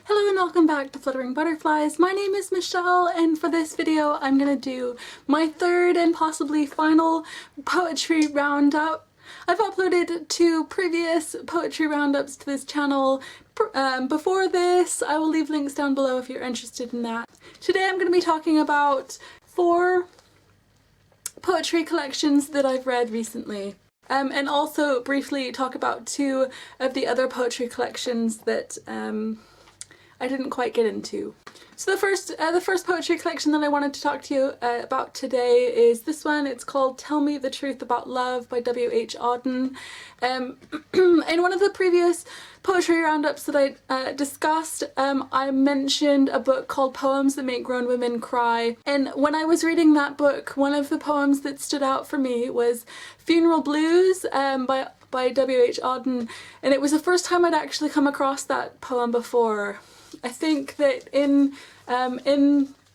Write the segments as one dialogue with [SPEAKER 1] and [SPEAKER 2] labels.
[SPEAKER 1] Hello and welcome back to Fluttering Butterflies. My name is Michelle, and for this video I'm gonna do my third and possibly final poetry roundup. I've uploaded two previous poetry roundups to this channel before this. I will leave links down below if you're interested in that. Today I'm going to be talking about 4 poetry collections that I've read recently. And also briefly talk about 2 of the other poetry collections that I didn't quite get into. So the first poetry collection that I wanted to talk to you about today is this one. It's called Tell Me the Truth About Love by W.H. Auden. In one of the previous poetry roundups that I discussed, I mentioned a book called Poems That Make Grown Women Cry. And when I was reading that book, one of the poems that stood out for me was Funeral Blues by W.H. Auden. And it was the first time I'd actually come across that poem before. I think that in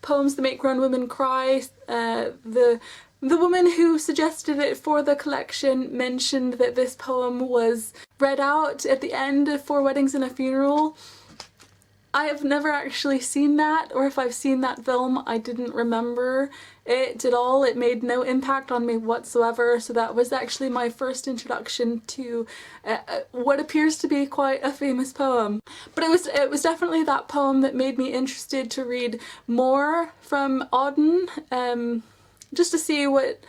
[SPEAKER 1] Poems That Make Grown Women Cry, the woman who suggested it for the collection mentioned that this poem was read out at the end of Four Weddings and a Funeral. I have never actually seen that, or if I've seen that film, I didn't remember it at all. It made no impact on me whatsoever, so that was actually my first introduction to what appears to be quite a famous poem. But it was definitely that poem that made me interested to read more from Auden, just to see what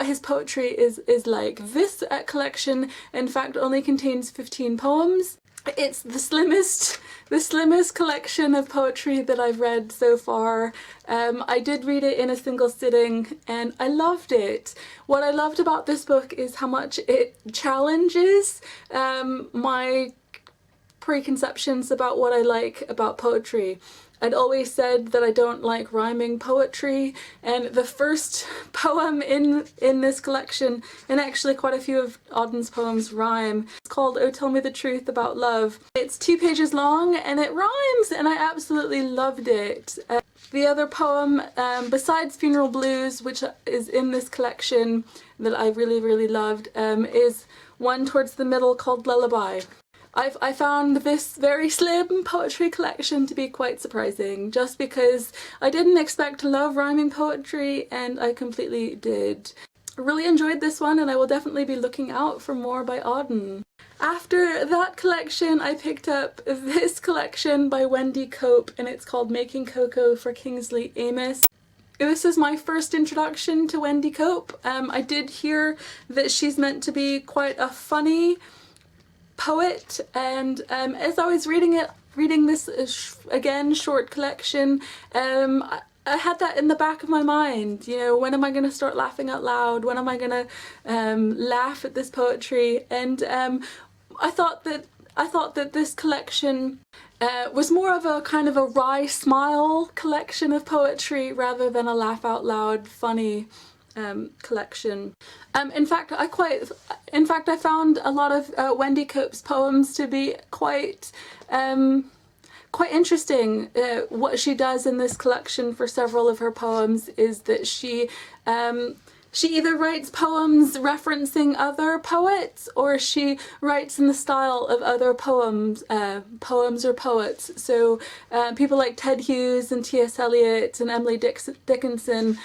[SPEAKER 1] his poetry is like. This collection, in fact, only contains 15 poems. It's the slimmest collection of poetry that I've read so far. I did read it in a single sitting and I loved it. What I loved about this book is how much it challenges my preconceptions about what I like about poetry. I'd always said that I don't like rhyming poetry, and the first poem in this collection, and actually quite a few of Auden's poems rhyme, it's called Oh Tell Me the Truth About Love. It's 2 pages long and it rhymes, and I absolutely loved it. The other poem, besides Funeral Blues, which is in this collection that I really loved, is one towards the middle called Lullaby. I found this very slim poetry collection to be quite surprising, just because I didn't expect to love rhyming poetry, and I completely did. I really enjoyed this one, and I will definitely be looking out for more by Auden. After that collection, I picked up this collection by Wendy Cope, and it's called Making Cocoa for Kingsley Amis. This is my first introduction to Wendy Cope. I did hear that she's meant to be quite a funny poet, and as I was reading this again short collection, I had that in the back of my mind. You know, when am I going to start laughing out loud? When am I going to laugh at this poetry? And I thought that this collection was more of a kind of a wry smile collection of poetry rather than a laugh out loud funny collection. In fact, I found a lot of Wendy Cope's poems to be quite interesting. What she does in this collection for several of her poems is that she either writes poems referencing other poets, or she writes in the style of other poems or poets. So people like Ted Hughes and T.S. Eliot and Emily Dickinson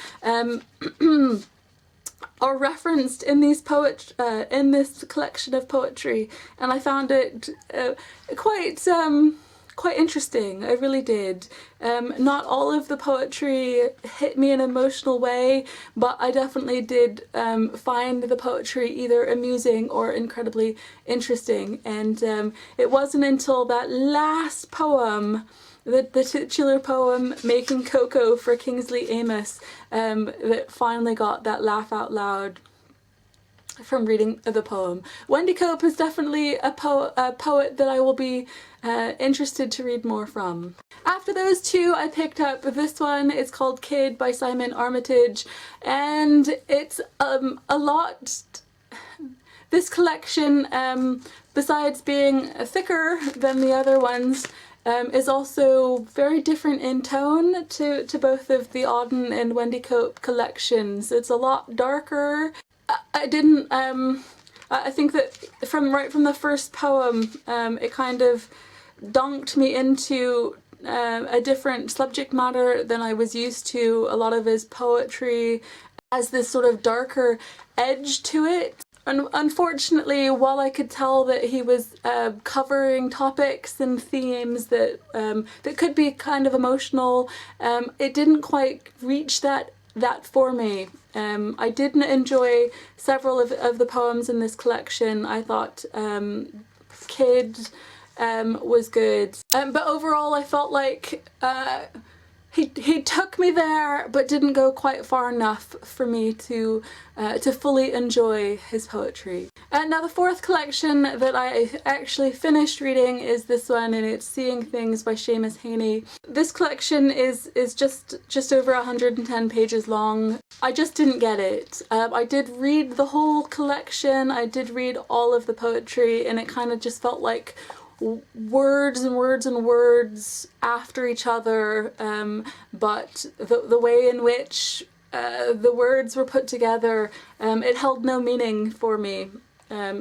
[SPEAKER 1] are referenced in these in this collection of poetry, and I found it quite interesting. I really did. Not all of the poetry hit me in an emotional way, but I definitely did find the poetry either amusing or incredibly interesting. And it wasn't until that last poem, the titular poem, Making Cocoa for Kingsley Amis, that finally got that laugh out loud from reading the poem. Wendy Cope is definitely a poet that I will be interested to read more from. After those 2, I picked up this one. It's called Kid by Simon Armitage, and it's a lot. This collection, besides being thicker than the other ones, is also very different in tone to both of the Auden and Wendy Cope collections. It's a lot darker. I think that right from the first poem, it kind of dunked me into a different subject matter than I was used to. A lot of his poetry has this sort of darker edge to it. And unfortunately, while I could tell that he was covering topics and themes that that could be kind of emotional, it didn't quite reach that for me. I didn't enjoy several of the poems in this collection. I thought Kid was good, but overall I felt like he took me there, but didn't go quite far enough for me to fully enjoy his poetry. Now the fourth collection that I actually finished reading is this one, and it's Seeing Things by Seamus Heaney. This collection is just over 110 pages long. I just didn't get it. I did read the whole collection, I did read all of the poetry, and it kind of just felt like words and words and words after each other, but the way in which the words were put together, it held no meaning for me.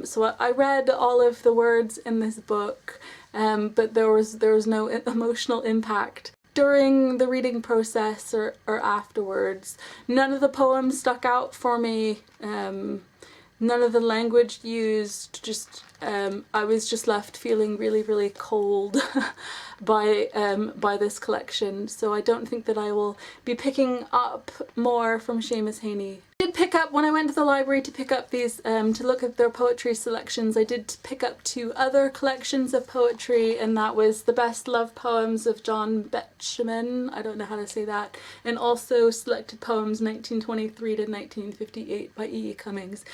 [SPEAKER 1] So I read all of the words in this book, but there was no emotional impact during the reading process or afterwards. None of the poems stuck out for me. None of the language used, just I was just left feeling really, really cold by this collection. So I don't think that I will be picking up more from Seamus Heaney. I did pick up, when I went to the library to pick up these, to look at their poetry selections, I did pick up 2 other collections of poetry, and that was The Best Love Poems of John Betjeman, I don't know how to say that, and also Selected Poems 1923 to 1958 by E. E. Cummings.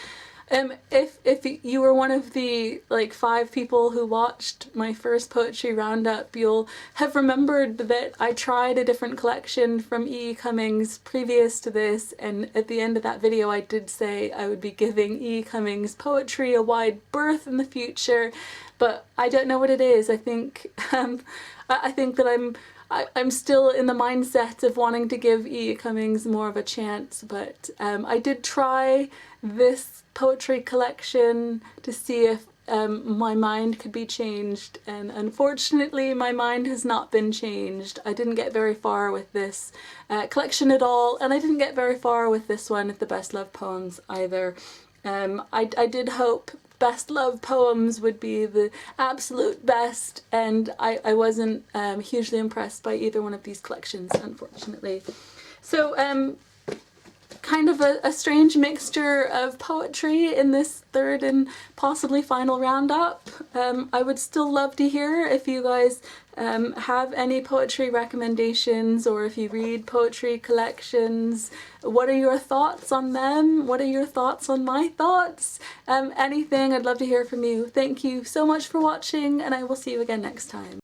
[SPEAKER 1] If you were one of the like 5 people who watched my first poetry roundup, you'll have remembered that I tried a different collection from E. E. Cummings previous to this, and at the end of that video I did say I would be giving E. E. Cummings poetry a wide berth in the future, but I don't know what it is. I think that I'm still in the mindset of wanting to give E. E. Cummings more of a chance, but I did try this poetry collection to see if my mind could be changed, and unfortunately my mind has not been changed. I didn't get very far with this collection at all, and I didn't get very far with this one at The Best Love Poems either. I did hope Best Love Poems would be the absolute best, and I wasn't hugely impressed by either one of these collections, unfortunately. So kind of a strange mixture of poetry in this third and possibly final roundup. I would still love to hear if you guys have any poetry recommendations, or if you read poetry collections. What are your thoughts on them? What are your thoughts on my thoughts? Anything, I'd love to hear from you. Thank you so much for watching, and I will see you again next time.